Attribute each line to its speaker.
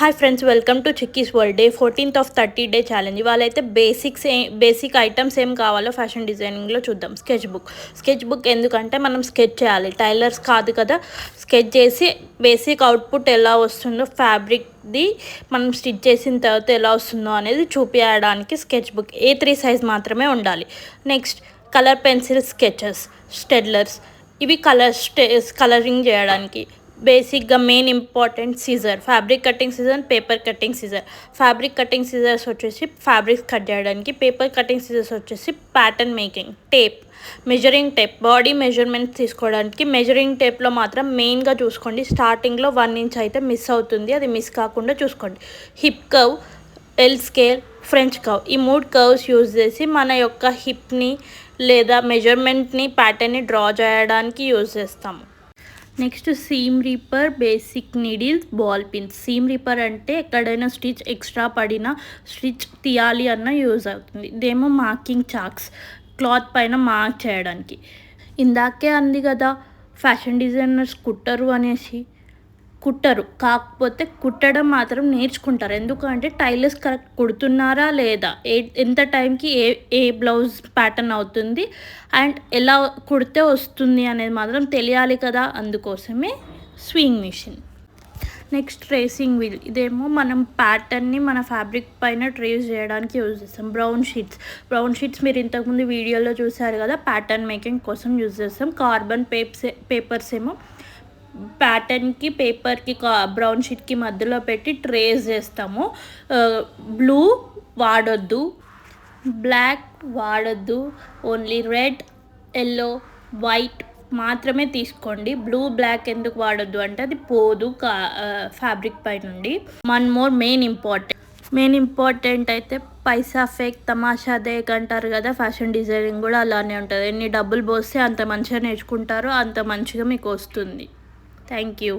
Speaker 1: Hi friends, welcome to Chikki's world. Day 14th of 30 day challenge. ఇవాళైతే basic items ఏం కావాలో fashion డిజైనింగ్లో చూద్దాం. Sketch book ఎందుకంటే మనం స్కెచ్ చేయాలి, టైలర్స్ కాదు కదా. స్కెచ్ చేసి బేసిక్ అవుట్పుట్ ఎలా వస్తుందో, ఫ్యాబ్రిక్ది మనం స్టిచ్ చేసిన తర్వాత ఎలా వస్తుందో అనేది చూపించడానికి స్కెచ్ బుక్ A3 సైజ్ మాత్రమే ఉండాలి. Next colour pencil, sketches, Staedtlers, ఇవి కలరింగ్ చేయడానికి. బేసిక్గా main important scissor, fabric cutting scissor, paper cutting scissor. Fabric cutting scissors వచ్చేసి ఫ్యాబ్రిక్స్ కట్ చేయడానికి, పేపర్ కటింగ్ సీజర్స్ వచ్చేసి pattern making. Tape, measuring tape, body measurements తీసుకోవడానికి. Measuring టేప్లో మాత్రం మెయిన్గా చూసుకోండి, స్టార్టింగ్లో 1 ఇంచ్ అయితే మిస్ అవుతుంది, అది మిస్ కాకుండా చూసుకోండి. Hip curve, L scale, French curve, ఈ 3 కర్వ్స్ యూజ్ చేసి మన యొక్క హిప్ని లేదా మెజర్మెంట్ని, ప్యాటర్న్ని డ్రా చేయడానికి యూజ్ చేస్తాము. Next seam ripper, basic needles, ball pins. Seam ripper అంటే ఎక్కడైనా స్టిచ్ ఎక్స్ట్రా పడినా స్టిచ్ తీయాలి అన్న యూజ్ అవుతుంది. ఇదేమో మార్కింగ్ చాక్స్, క్లాత్ పైన మార్క్ చేయడానికి. ఇందాకే అంది కదా ఫ్యాషన్ డిజైనర్స్ కుట్టరు అనేసి. కుట్టరు, కాకపోతే కుట్టడం మాత్రం నేర్చుకుంటారు. ఎందుకంటే టైలర్స్ కరెక్ట్ కుడుతున్నారా లేదా, ఎంత టైంకి ఏ బ్లౌజ్ ప్యాటర్న్ అవుతుంది అండ్ ఎలా కుడితే వస్తుంది అనేది మాత్రం తెలియాలి కదా. అందుకోసమే sewing machine. Next tracing wheel, ఇదేమో మనం ప్యాటర్న్ని మన ఫ్యాబ్రిక్ పైన ట్రేస్ చేయడానికి యూజ్ చేస్తాం. బ్రౌన్ షీట్స్ మీరు ఇంతకుముందు వీడియోలో చూసారు కదా, ప్యాటర్న్ మేకింగ్ కోసం యూజ్ చేస్తాం. కార్బన్ పేపర్స్ ఏమో ప్యాటర్న్కి, పేపర్కి, బ్రౌన్ షీట్కి మధ్యలో పెట్టి ట్రేస్ చేస్తాము. బ్లూ వాడొద్దు, బ్లాక్ వాడొద్దు, ఓన్లీ రెడ్, ఎల్లో, వైట్ మాత్రమే తీసుకోండి. బ్లూ, బ్లాక్ ఎందుకు వాడొద్దు అంటే అది పోదు ఫ్యాబ్రిక్ పై నుండి. మెయిన్ ఇంపార్టెంట్ అయితే పైసా ఫేక్ తమాషా దేక్ అంటారు కదా, ఫ్యాషన్ డిజైనింగ్ కూడా అలానే ఉంటుంది. ఎన్ని డబ్బులు పోస్తే అంత మంచిగా నేర్చుకుంటారో అంత మంచిగా మీకు వస్తుంది. Thank you.